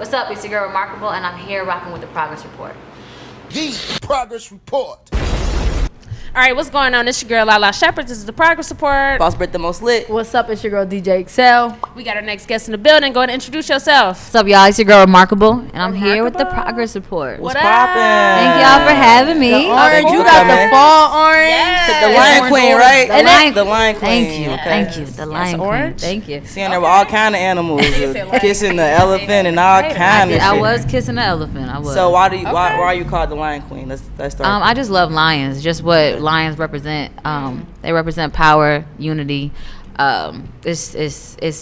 What's up? It's your girl Reemarkable, and I'm here rocking with the Progress Report. The Progress Report. All right, what's going on? It's your girl Lala Shepherd. This is the Progress Report. Boss Brit the most lit. What's up? It's your girl DJ Excel. We got our next guest in the building. Go ahead and introduce yourself. What's up, y'all? It's your girl Reemarkable, and I'm here with the Progress Report. What's poppin'? Thank y'all for having me. The orange, you got the fall orange. Yes. The Lion Queen, right? The Lion Queen. Thank you, Okay. thank you. The Lion Queen. orange. Thank you. Seeing there were all kind of animals, kissing the elephant and all kind of shit. I was kissing the elephant. I was. So why are you called the Lion Queen? Let's start. I just love lions. Just what lions represent. They represent power, unity. It's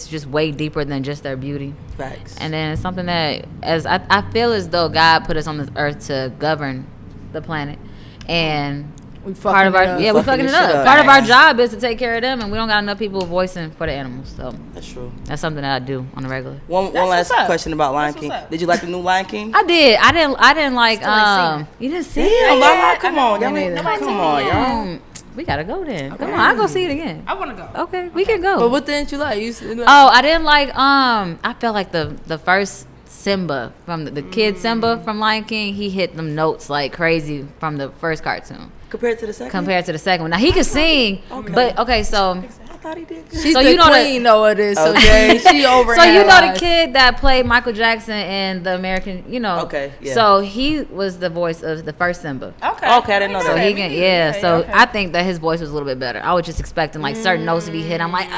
just way deeper than just their beauty. Facts. And then it's something that, as I feel as though God put us on this earth to govern the planet, and We part of our fucking we fucking it this up. shit up. Part of our job is to take care of them, and we don't got enough people voicing for the animals. So That's true. that's something that I do on the regular. One what's last up. question about Lion That's King. what's up. Did you like the new Lion King? I did. I didn't like. Still ain't seen You didn't see Yeah, it? Lala, come on, y'all. neither. Come on, y'all. We gotta go then. Come on, I'll go see it again. I want to go. Okay, we can go. But what didn't you like? Oh, I didn't like. I felt like the first Simba from the kid Simba from Lion King. He hit them notes like crazy from the first cartoon Compared to the second. compared to the second one. Now he could sing, but okay, so I thought he did. She's So the you know queen, though it is. So Okay. she over. so you know the kid that played Michael Jackson in the American, Okay, yeah. So he was the voice of the first Simba. Okay. Okay, I didn't know So that. he can, So I think that his voice was a little bit better. I was just expecting like certain notes to be hit. I'm like,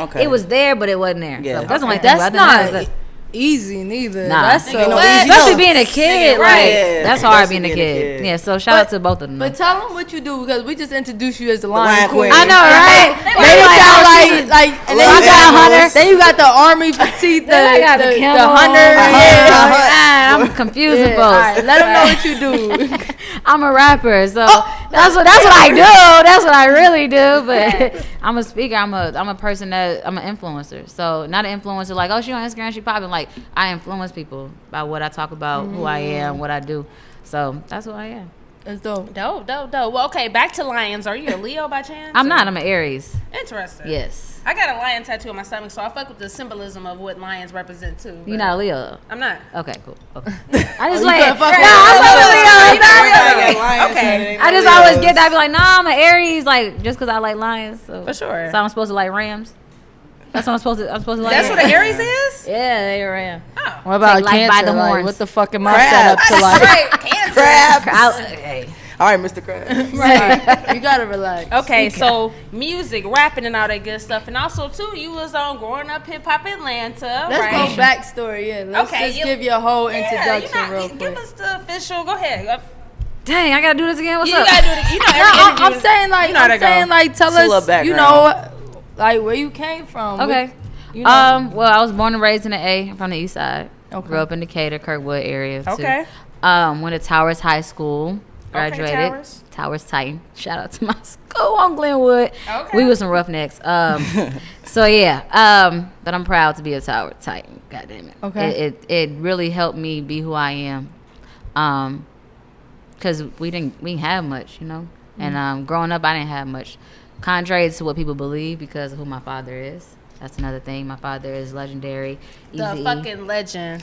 Okay. it was there, but it wasn't there. Yeah. So that's only That's thing. But I think that not was good. easy neither. Nah. That's You know, so. easy Especially notes. being a kid, Right. like Yeah, that's hard especially being a being a kid. kid. Yeah, so shout out to both of them. But tell them what you do, because we just introduced you as the Lion Lion Queen. Queen. I know, right? Then you sound like, and then you got Hunter. Then you got the army petite, the Then I got the camel. hunter. Yeah, I'm confused with All both. right, let them know what you do. I'm a rapper, so that's what I do. That's what I really do. But I'm a speaker. I'm a person that I'm an influencer. So not an influencer like, oh, she on Instagram, she popping. Like I influence people by what I talk about, who I am, what I do. So that's who I am. That's dope. Dope. Well, okay, back to lions. Are you a Leo by chance? I'm not. I'm an Aries. Interesting. Yes. I got a lion tattoo on my stomach, so I fuck with the symbolism of what lions represent too. You're but not a Leo. I'm not. Okay, cool. Okay. I just you like. couldn't fuck with Okay. I just always get that. I be like, nah, I'm an Aries, like just because I like lions. So For sure. So I'm supposed to like Rams. That's what I'm supposed to. I'm supposed to like. That's what an Aries is? Yeah, they are Ram. Oh. What about Take life by Cancer? the Like, horns. what the fuck am I Crabs. set up to like? Right. Cancer. Crabs. Hey. All right, Mr. Krabs. Right. You gotta relax. Okay, so music, rapping, and all that good stuff, and also too, you was on Growing Up Hip Hop Atlanta, Let's right? go backstory. Yeah, let's Okay, just give you a whole introduction you know, real give quick. us the official. Go ahead. Dang, I gotta do this again. What's You up? gotta do it. You know, every No, interview. I'm saying like, you know how that go. tell Just a little us, you background. know, like where you came from. Okay. You know. Well, I was born and raised in the A. I'm from the East Side. Okay. Grew up in Decatur, Kirkwood area. Too. Okay. Went to Towers High School. Graduated. Towers. Towers Titan. Shout out to my school on Glenwood. Okay. We were some roughnecks. So yeah. But I'm proud to be a Tower Titan. God damn it. Okay. It really helped me be who I am. Because we didn't have much, you know. And growing up, I didn't have much. Contrary to what people believe, because of who my father is. That's another thing. My father is legendary. The Eazy-E. fucking legend.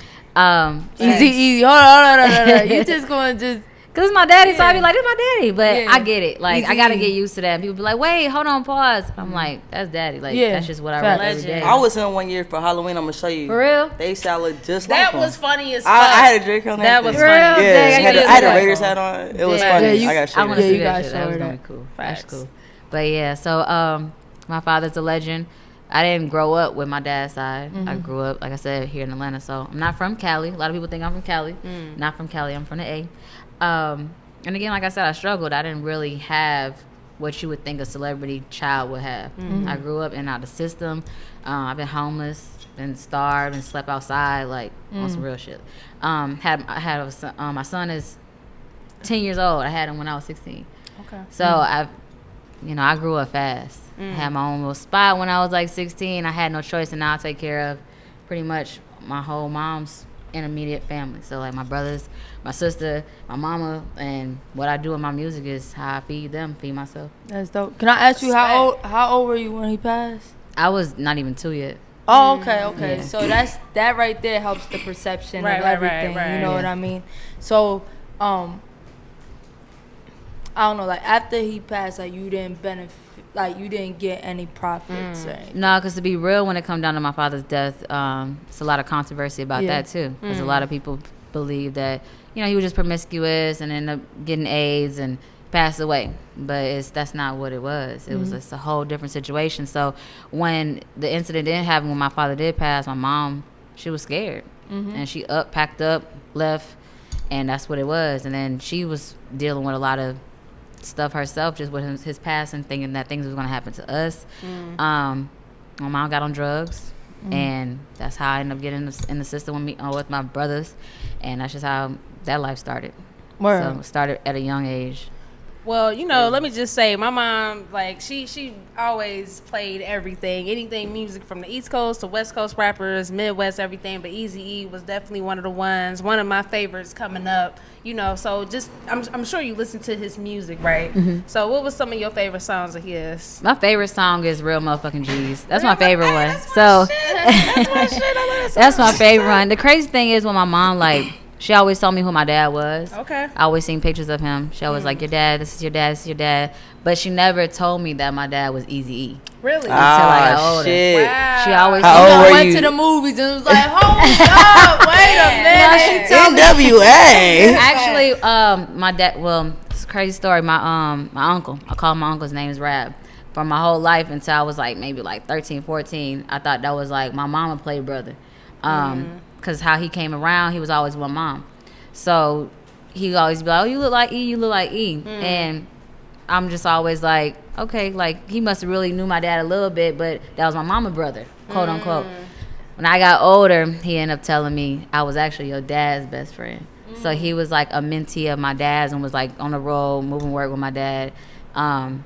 Easy. Hold on. You just gonna just. Cause it's my daddy, so I be like, "It's my daddy," but Yeah. I get it. Like I gotta Eazy-E. get used to that. And people be like, "Wait, hold on, pause." I'm like, "That's daddy." Like Yeah. that's just what I Facts. rap every day. I was in one year for Halloween. I'm gonna show you. For real? They salad just That like was them. funny as fuck. I had a drink on That was thing. For real? funny. Yeah, Dang, I had gotta a- I had see a that. Raiders hat on. It was Yeah. funny. Yeah, you- I got I shit. want to Yeah, see you that gotta shit. show That was her gonna that. be cool. Facts. That's cool. But yeah, so my father's a legend. I didn't grow up with my dad's side. I grew up, like I said, here in Atlanta. So I'm not from Cali. A lot of people think I'm from Cali. Not from Cali. I'm from the A. And again, like I said, I struggled. I didn't really have what you would think a celebrity child would have. I grew up in and out of the system. I've been homeless, been starved, and slept outside, like on some real shit. I had a son, my son is 10 years old. I had him when I was 16. Okay. So I grew up fast. I had my own little spot when I was like 16. I had no choice, and now I take care of pretty much my whole mom's intermediate family. So like my brothers, my sister, my mama, and what I do in my music is how I feed them, feed myself. That's dope. Can I ask you how old were you when he passed? I was not even 2 yet. Oh, okay. Yeah. So that right there helps the perception of everything. Right. You know what I mean? So, I don't know. Like after he passed, like you didn't benefit, like you didn't get any profits. Right? No, because to be real, when it come down to my father's death, it's a lot of controversy about that too. Because a lot of people believe that he was just promiscuous and ended up getting AIDS and passed away, but that's not what it was. It was just a whole different situation. So when the incident didn't happen, when my father did pass, my mom, she was scared, and she packed up, left, and that's what it was. And then she was dealing with a lot of stuff herself, just with his passing, thinking that things was going to happen to us. My mom got on drugs, and that's how I ended up getting in the system with my brothers, and that's just how that life started. So it started at a young age. Well, let me just say, my mom, like, she always played anything music from the East Coast to West Coast rappers, Midwest, everything. But Eazy-E was definitely one of my favorites coming up. So just I'm sure you listen to his music, right? So what was some of your favorite songs of his? My favorite song is Real Motherfucking G's. That's my favorite one. That's my shit. I love that's my favorite one. The crazy thing is when my mom she always told me who my dad was. Okay. I always seen pictures of him. She always like, your dad, this is your dad, this is your dad. But she never told me that my dad was Eazy-E. Really? Until I got older. Shit. Wow. She always went to the movies and was like, hold up, wait a minute. No, she told NWA. Actually, my dad, it's a crazy story. My uncle, I call my uncle's name is Rab. For my whole life until I was maybe 13, 14, I thought that was my mama played brother. Because how he came around, he was always with my mom. So he always be like, oh, you look like E, you look like E. And I'm just always like, okay, he must have really knew my dad a little bit, but that was my mama brother, quote unquote. When I got older, he ended up telling me I was actually your dad's best friend. So he was a mentee of my dad's and was on the road, moving work with my dad. And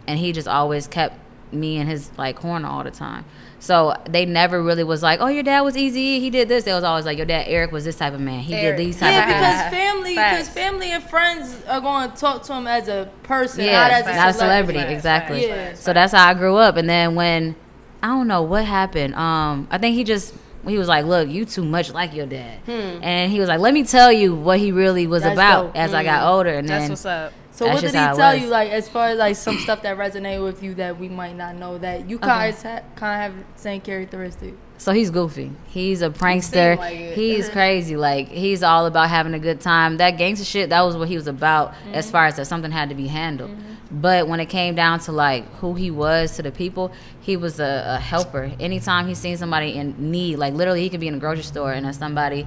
he just always kept me in his corner all the time. So they never really was like, oh, your dad was Eazy-E, he did this. They was always like, your dad Eric was this type of man. He did these type of things. Yeah, because family and friends are going to talk to him as a person, not as a celebrity. Exactly. Yeah. So that's how I grew up. And then when, I don't know what happened. I think he was like, look, you too much like your dad. And he was like, let me tell you what he really was about as I got older. And that's then, what's up. So what did he tell you, as far as some stuff that resonated with you that we might not know, that you guys kind of have the same characteristic? So he's goofy. He's a prankster. He's crazy. He's all about having a good time. That gangster shit, that was what he was about as far as that something had to be handled. But when it came down to who he was to the people, he was a helper. Anytime he seen somebody in need, literally he could be in a grocery store and if somebody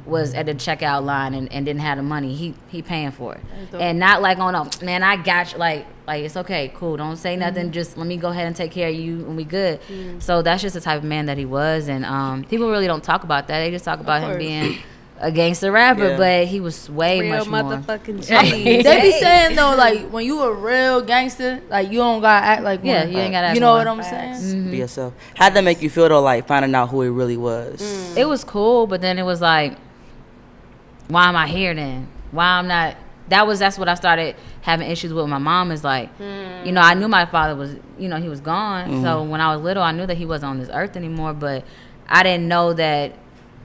was at the checkout line and didn't have the money, he paying for it. And not oh no, man, I got you. It's okay, cool, don't say nothing, just let me go ahead and take care of you and we good. So that's just the type of man that he was. And people really don't talk about that. They just talk about him being a gangster rapper, but he was way much more. Real motherfucking G. They be saying though, when you a real gangster, you don't gotta act like one. Yeah, you ain't gotta act. You know what I'm saying? Be yourself. How'd that make you feel though, finding out who he really was? It was cool, but then it was why am I here then? Why I'm not? That's what I started having issues with my mom. Is I knew my father was, he was gone. So when I was little, I knew that he wasn't on this earth anymore. But I didn't know that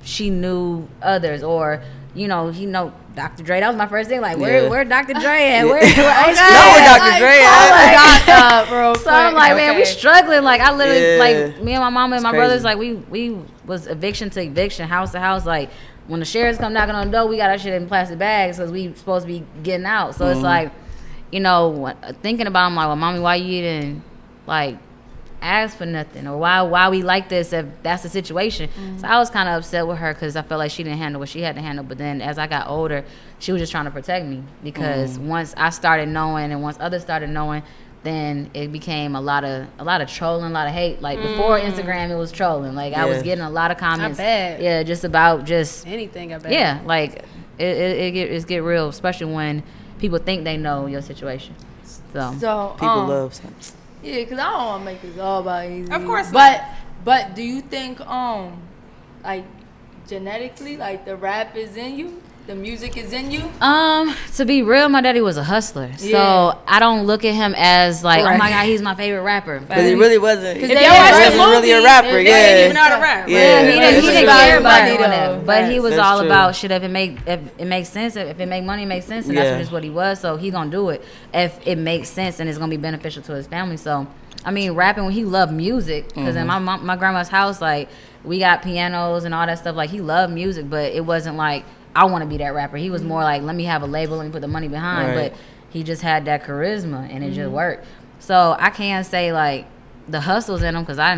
she knew others, or he know Dr. Dre. That was my first thing. Where Dr. Dre at? Where Dr. Dre at? So I'm man, we struggling. I literally me and my mama and my brothers, we was eviction to eviction, house to house. When the sheriffs come knocking on the door, we got our shit in plastic bags because we supposed to be getting out. So it's thinking about them, well, mommy, why you didn't ask for nothing, or why we like this if that's the situation. So I was kind of upset with her because I felt like she didn't handle what she had to handle. But then as I got older, she was just trying to protect me because once I started knowing and once others started knowing, then it became a lot of trolling, a lot of hate. Before Instagram, it was trolling. I was getting a lot of comments. I bet. Yeah, just about anything. I bet. Yeah, it get real, especially when people think they know your situation. So people love something. Yeah, because I don't want to make this all about Eazy. Of course not. But do you think genetically the rap is in you? the music is in you? To be real, my daddy was a hustler, so I don't look at him as like, oh my god, he's my favorite rapper. Because he really wasn't. If y'all watch the movie, really a rapper. They didn't even know how to rap. Yeah, he didn't care about doing though. it, but he was That's all true. about shit. If it makes sense, if it make money, it makes sense, and that's just what he was. So he gonna do it if it makes sense and it's gonna be beneficial to his family. So I mean, rapping when he loved music, because in my grandma's house, like we got pianos and all that stuff. Like he loved music, but it wasn't like I want to be that rapper. He was more like, let me have a label, let me put the money behind. Right. But he just had that charisma, and it just worked. So I can't say like the hustle's in him, because I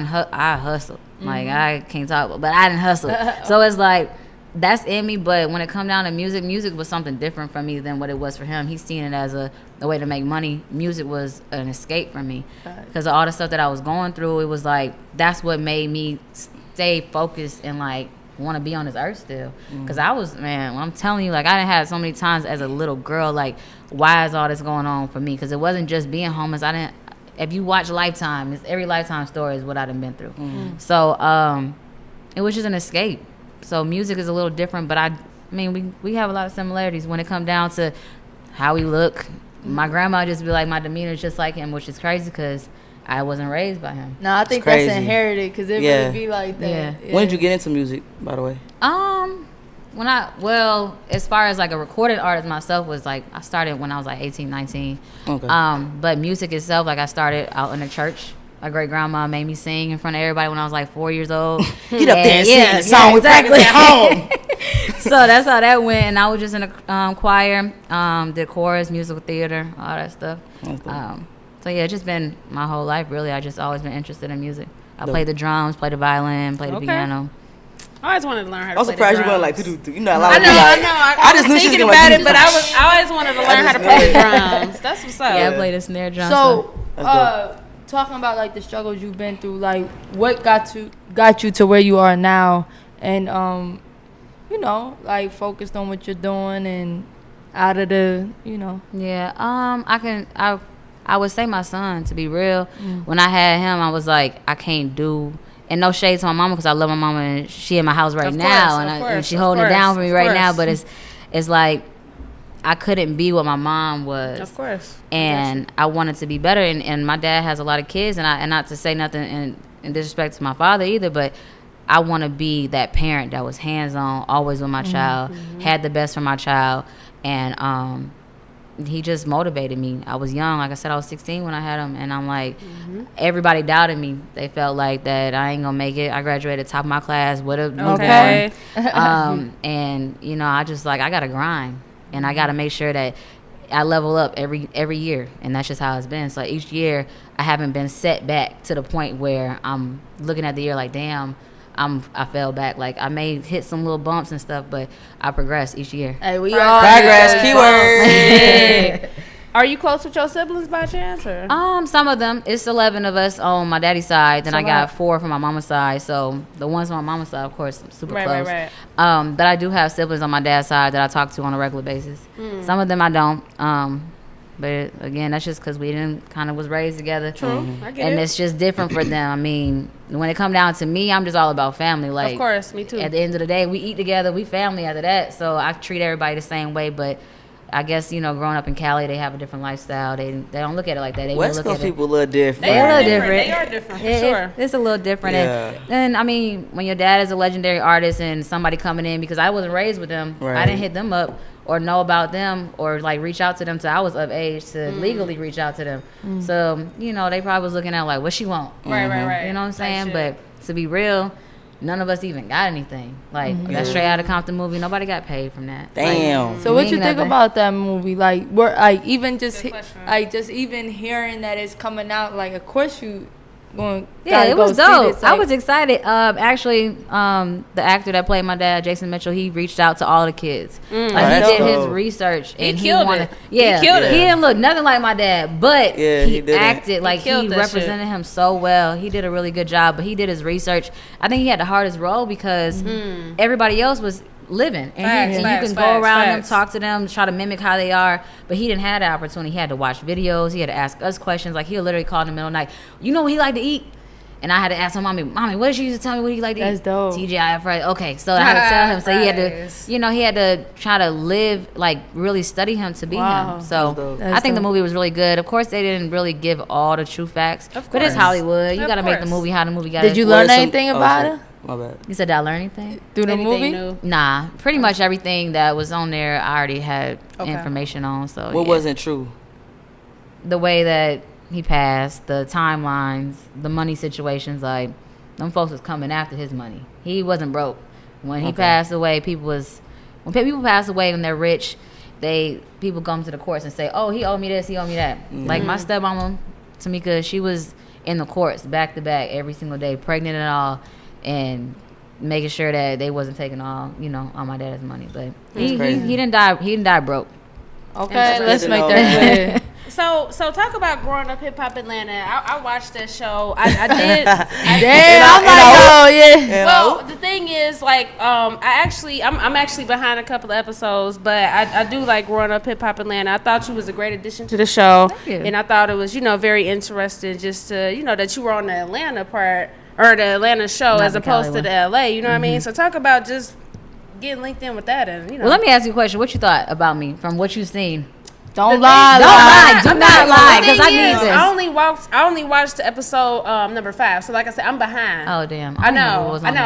hustled. Like I can't talk, but I didn't hustle. So it's like that's in me. But when it come down to music was something different for me than what it was for him. He's seen it as a way to make money. Music was an escape for me because of all the stuff that I was going through. It was like that's what made me stay focused and like want to be on this earth still. Because I was, man, I'm telling you, like I done had so many times as a little girl, like why is all this going on for me? Because it wasn't just being homeless. If you watch Lifetime, it's every Lifetime story is what I done been through. So it was just an escape. So music is a little different, but I mean we have a lot of similarities when it come down to how we look. My grandma just be like, my demeanor is just like him, which is crazy because I wasn't raised by him. No, I think that's inherited because it really be like that. Yeah. When did you get into music, by the way? As far as like a recorded artist myself was like, I started when I was like 18, 19. Okay. But music itself, like I started out in the church. My great grandma made me sing in front of everybody when I was like 4 years old. Get up there and sing the song we practiced at home. So that's how that went. And I was just in a choir, did chorus, musical theater, all that stuff. Okay. So yeah, it's just been my whole life really. I just always been interested in music. I played the drums, played the violin, played the piano. I always wanted to learn how to I was play surprised the you went drums. like, do. You know, a lot I of know. I just was knew she was thinking gonna about like, it, but I always wanted to learn how to play the drums. That's what's up. Yeah, I played the snare drum. So, talking about like the struggles you've been through, like what got you to where you are now, and you know, like focused on what you're doing and out of the, you know. Yeah, I would say my son, to be real. When I had him, I was like, I can't do, and no shade to my mama because I love my mama and she in my house right now, and she holding it down for me right now. But it's like I couldn't be what my mom was. Of course. And I wanted to be better. And my dad has a lot of kids, and not to say nothing in disrespect to my father either, but I want to be that parent that was hands-on, always with my child, had the best for my child, and he just motivated me. I was young. Like I said, I was 16 when I had him, and I'm like, everybody doubted me. They felt like that I ain't going to make it. I graduated top of my class with a newborn. And, you know, I just like, I got to grind, and I got to make sure that I level up every year, and that's just how it's been. So each year, I haven't been set back to the point where I'm looking at the year like, damn, I fell back. Like I may hit some little bumps and stuff, but I progress each year. Hey, we all progress. Keyword. Are you close with your siblings by chance? Or? Some of them. It's 11 of us on my daddy's side. Then I got 4 from my mama's side. So the ones on my mama's side, of course, I'm super close. Right. But I do have siblings on my dad's side that I talk to on a regular basis. Some of them I don't. But again, that's just because we didn't kind of was raised together. True, I get and it. It's just different for them. I mean, when it come down to me, I'm just all about family. Like, of course, me too. At the end of the day, we eat together, we family after that. So I treat everybody the same way. But I guess, you know, growing up in Cali, they have a different lifestyle. They don't look at it like that. They West look Coast at people a little different. They are different. They are different for sure. It's a little different. Yeah. And I mean, when your dad is a legendary artist and somebody coming in, because I wasn't raised with them, I didn't hit them up or know about them or like reach out to them till I was of age to legally reach out to them. So, you know, they probably was looking at like, what she want? Right. You know what I'm saying? But to be real, none of us even got anything. Like that Straight Outta Compton movie, nobody got paid from that. Damn. Like, So what you think about that movie? Like, we're like even just Good even hearing that it's coming out. Like, of course you going. Yeah, it was dope. Like, I was excited. Actually, the actor that played my dad, Jason Mitchell, he reached out to all the kids. Like he did his research and he killed wanted. it. Yeah, He killed it. He didn't look nothing like my dad, but he didn't. acted like he killed that represented him so well. He did a really good job, but he did his research. I think he had the hardest role because everybody else was living, and you can go around them, talk to them, try to mimic how they are, but he didn't have that opportunity. He had to watch videos, he had to ask us questions. Like he'll literally call in the middle of the night, you know what he like to eat? And I had to ask my mommy, what did she used to tell me? What do you like to eat? That's dope. TGIF rice. Okay, so I had to tell him. So he had to, he had to try to live, like really study him to be him. So I think the movie was really good. Of course, they didn't really give all the true facts, but it's Hollywood. You got to make the movie how the movie got. Did you learn anything about it? My bad. You said, did I learn anything? Through the movie? New? Nah, pretty much everything that was on there I already had information on. So what wasn't true? The way that he passed, the timelines, the money situations, like them folks was coming after his money. He wasn't broke. When he passed away, when people pass away and they're rich, people come to the courts and say, oh, he owed me this, he owed me that. Like my stepmama, Tamika, she was in the courts back to back every single day, pregnant and all, and making sure that they wasn't taking all my dad's money. But he didn't die broke. Okay, let's make that clear. So talk about growing up hip hop Atlanta. I watched that show. I did. Well, the thing is, like, I'm actually behind a couple of episodes, but I do like growing up hip hop Atlanta. I thought you was a great addition to the show, and I thought it was very interesting just to that you were on the Atlanta part or the Atlanta show as opposed to the LA. You know what I mean? So talk about just getting linked in with that, and Well, let me ask you a question. What you thought about me from what you've seen? Don't lie. Do not lie, because I need this. I only watched the episode number 5. So like I said, I'm behind. Oh damn! I know. But no,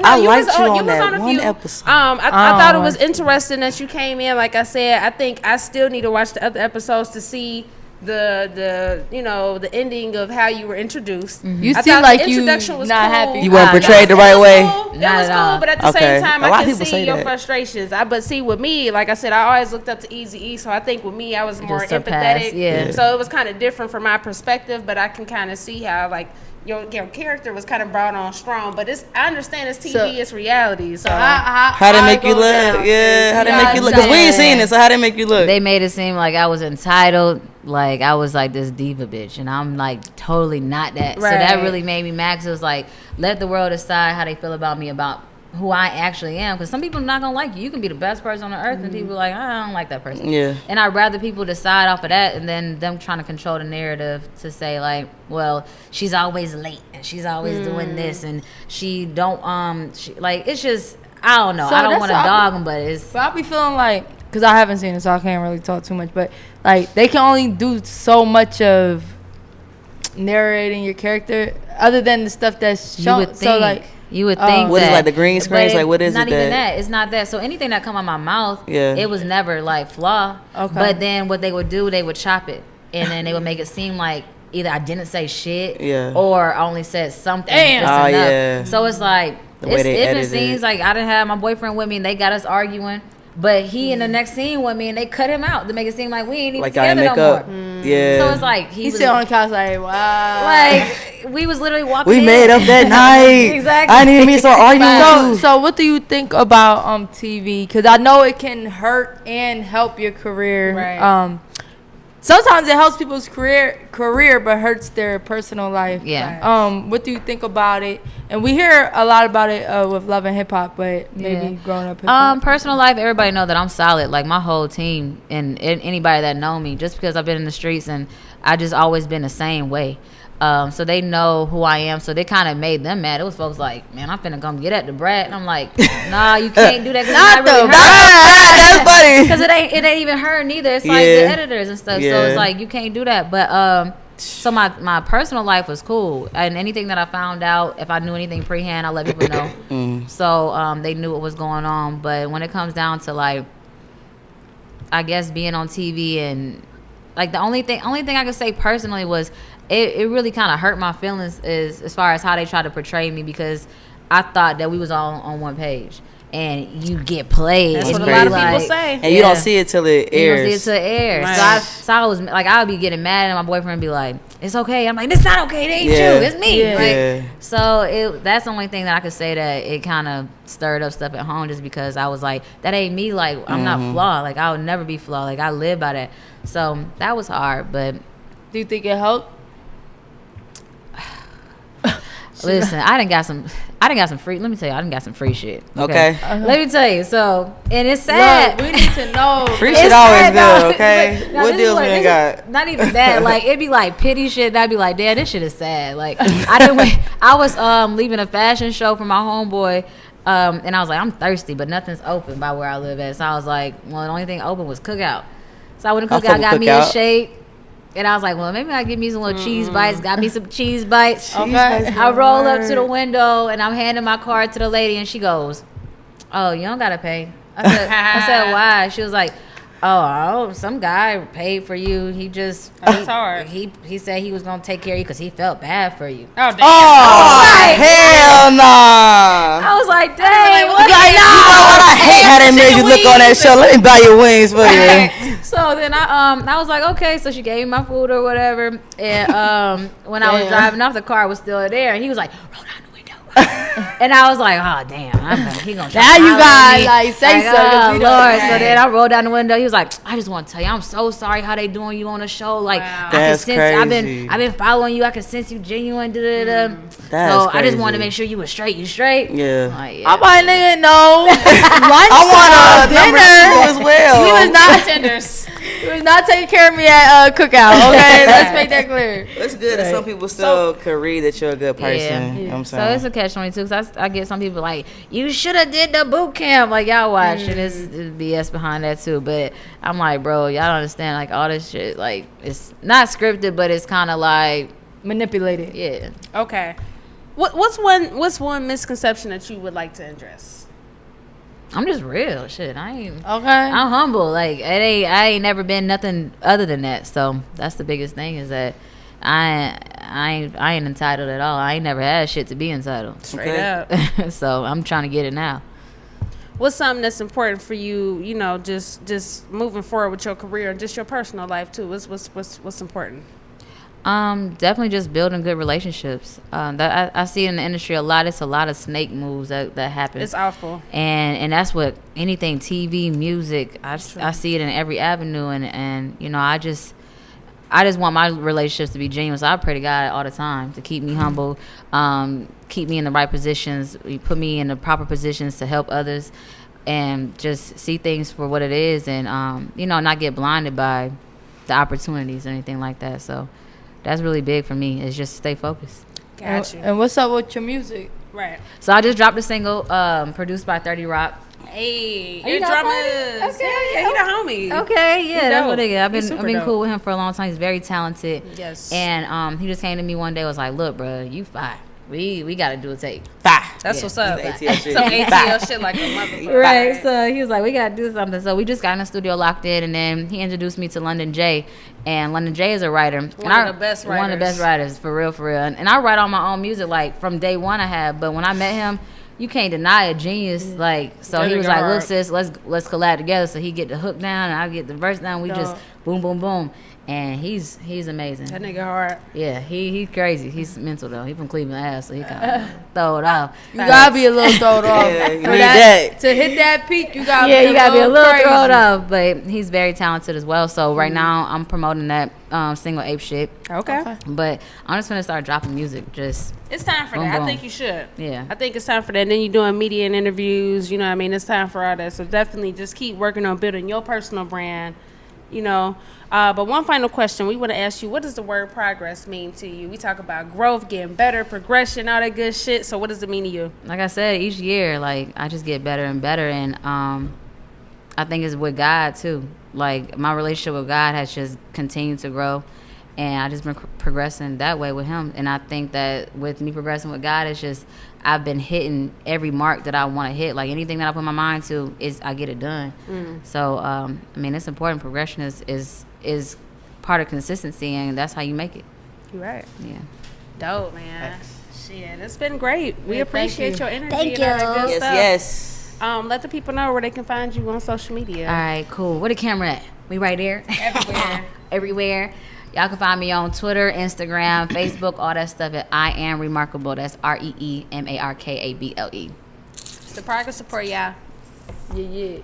I you liked was you on on that a one few. episode. I thought it was interesting that you came in. Like I said, I think I still need to watch the other episodes to see the ending of how you were introduced. You seem like you not cool. happy. You weren't portrayed the right way. It was cool, but at the same time, A lot I of can people see say your that. frustrations. But see, with me, like I said, I always looked up to Eazy-E, so I think with me, I was more just surpassed, empathetic. So it was kind of different from my perspective, but I can kind of see how like your character was kind of brought on strong. But I understand it's TV, it's reality. So how they make you look? Yeah, how they make you look? Because we ain't seen it, so how they make you look? They made it seem like I was entitled, like I was like this diva bitch, and I'm like totally not that. Right. So that really made me mad. 'Cause it was like, let the world decide how they feel about me, about who I actually am. Because some people are not gonna like you. You can be the best person on the earth, and people are like, I don't like that person. Yeah. And I'd rather people decide off of that, and then them trying to control the narrative to say like, well, she's always late, and she's always doing this, and she don't it's just, I don't know. So I don't want to that's dog them, but it's. But I'll be feeling like, because I haven't seen it, so I can't really talk too much. But like, they can only do so much of narrating your character, other than the stuff that's shown. You would think. So like, you would think What that, is like the green screens? Like what is not it? even that. It's not that. So anything that come out my mouth, it was never like flaw. Okay. But then what they would do, they would chop it, and then they would make it seem like either I didn't say shit, or I only said something. Damn. Just enough. Yeah. So it's like The way they it edited seems like I didn't have my boyfriend with me, and they got us arguing. But he in the next scene with me, and they cut him out to make it seem like we ain't even Like together make no up. more. Yeah. So it's like he sit on the couch like, wow. like we was literally walking. We in. made up that night. Exactly. I didn't even start arguing. So what do you think about TV? Because I know it can hurt and help your career. Right. Sometimes it helps people's career, but hurts their personal life. Yeah. What do you think about it? And we hear a lot about it with Love and Hip Hop, but maybe growing up hip hop. Personal life, everybody know that I'm solid. Like my whole team and anybody that know me, just because I've been in the streets and I just always been the same way. So they know who I am. So they kind of made them mad. It was folks like, man, I'm finna come get at the brat. And I'm like, nah, you can't do that. Cause Not it's not really the her. That's funny. Because it ain't even her neither. It's like the editors and stuff. So it's like, you can't do that. But so my personal life was cool. And anything that I found out, if I knew anything pre-hand, I let people know. So they knew what was going on. But when it comes down to like, I guess being on TV and like the only thing I could say personally was it really kind of hurt my feelings is as far as how they try to portray me, because I thought that we was all on one page. And you get played. That's and what a you lot of like, people say. And you don't see it till it airs. You don't see it till it airs. Right. So I was like, I would be getting mad, and my boyfriend would be like, "It's okay." I'm like, "It's not okay. It ain't you. It's me." Like, so that's the only thing that I could say that it kind of stirred up stuff at home, just because I was like, that ain't me. Like, I'm not flawed. Like, I would never be flawed. Like, I live by that. So that was hard, but Do you think it helped? Listen, I done got some free. Let me tell you, I done got some free shit. Okay. Let me tell you. So, and it's sad. Look, we need to know. Free It's shit always sad, good, though. okay? Now, What this deals is we ain't got? Not even that. Like, it'd be like pity shit. And I'd be like, damn, this shit is sad. Like, I was leaving a fashion show for my homeboy. And I was like, I'm thirsty, but nothing's open by where I live at. So I was like, well, the only thing open was Cookout. So I went to Cookout, got me a shake. And I was like, well, maybe I'll give me some little cheese bites. Got me some cheese bites. Okay. I roll up to the window, and I'm handing my card to the lady, and she goes, oh, you don't got to pay. I said, why? She was like, oh, some guy paid for you. He just, he said he was going to take care of you because he felt bad for you. Oh, damn. Oh, hell nah. I was like, dang. What? Like, you know what? I hate how they made you look on that show. Let me buy your wings for you. So then I was like, okay. So she gave me my food or whatever. And when I was driving off, the car was still there. And he was like, roll down the window. And I was like, oh, damn. He gonna try Now to you holler at got me. like say Like, something. oh, Lord. So then I rolled down the window. He was like, I just want to tell you, I'm so sorry how they doing you on the show. Like, I can That's sense crazy. I've been following you. I can sense you genuine. That's So I just crazy. wanted to make sure you was straight. You straight? Yeah. Like, I'm like, nigga, no. I want a number two as well. He was not Tenders. He was not taking care of me at Cookout. Okay, let's make that clear. It's good that some people still could read that you're a good person. Yeah. You know what I'm So saying? it's a catch-22 because I get some people like, you should have did the boot camp. Like, y'all watch, and it's BS behind that too. But I'm like, bro, y'all don't understand. Like, all this shit, like, it's not scripted, but it's kind of like, Manipulated. yeah. Okay. What's one misconception that you would like to address? I'm just real. Shit, Okay. I'm humble. Like, I ain't never been nothing other than that. So that's the biggest thing is that I ain't entitled at all. I ain't never had shit to be entitled. Straight up. So I'm trying to get it now. What's something that's important for you? You know, just moving forward with your career and just your personal life too. What's important? Definitely just building good relationships. That I see in the industry a lot. It's a lot of snake moves that happen. It's awful. And that's what anything, TV, music. I see it in every avenue. And you know, I just want my relationships to be genuine. So I pray to God all the time to keep me humble, keep me in the right positions, put me in the proper positions to help others, and just see things for what it is, and you know, not get blinded by the opportunities or anything like that. So that's really big for me, is just stay focused. Got you. And what's up with your music? Right. So I just dropped a single produced by 30 Rock. Hey, you your know drummers. okay, Yeah, he the homie. Okay, yeah, that's what dope. it is. I've He's been super cool with him for a long time. He's very talented. Yes. And he just came to me one day, was like, look, bro, you fine. We got to do a tape. That's Yeah. what's up. ATL shit. Some ATL shit like a motherfucker. Right, so he was like, we got to do something. So we just got in the studio locked in, and then he introduced me to London J. And London J is a writer. One of the best writers, for real. And I write all my own music, like, from day one I have. But when I met him, you can't deny a genius. Like, so he was like, look, sis, let's collab together. So he get the hook down, and I get the verse down. We just boom, boom, boom. And he's amazing. That nigga hard. Yeah, he's crazy. He's mental though. He from Cleveland Ave, so he kind of throw it off. You gotta be a little throwed off. Yeah, you For need that. To hit that peak, you gotta Yeah, you gotta be a little crazy. thrown off, but he's very talented as well. So right now I'm promoting that single Ape Shit. Okay. But I'm just gonna start dropping music. Just It's time for Boom, that. I boom. think you should. Yeah. I think it's time for that. And then you're doing media and interviews. You know what I mean? It's time for all that. So definitely just keep working on building your personal brand, you know. But one final question. We want to ask you, what does the word progress mean to you? We talk about growth, getting better, progression, all that good shit. So what does it mean to you? like I said, each year, like I just get better and better, and I think it's with God too. Like my relationship with God has just continued to grow, and I just been progressing that way with Him. And I think that with me progressing with God, it's just I've been hitting every mark that I want to hit. Like anything that I put my mind to, is I get it done. So I mean, it's important. Progression is part of consistency, and that's how you make it. You're right. Yeah. Dope, man. Shit, it's been great. We Yeah, appreciate thank your energy. Thank and all that good you. stuff. Yes. Let the people know where they can find you on social media. All right, cool. Where the camera at? We right there? Everywhere. Everywhere. Y'all can find me on Twitter, Instagram, Facebook, all that stuff at I Am Reemarkable. That's ReeMarkable. It's the Progress Report, y'all. Yeah.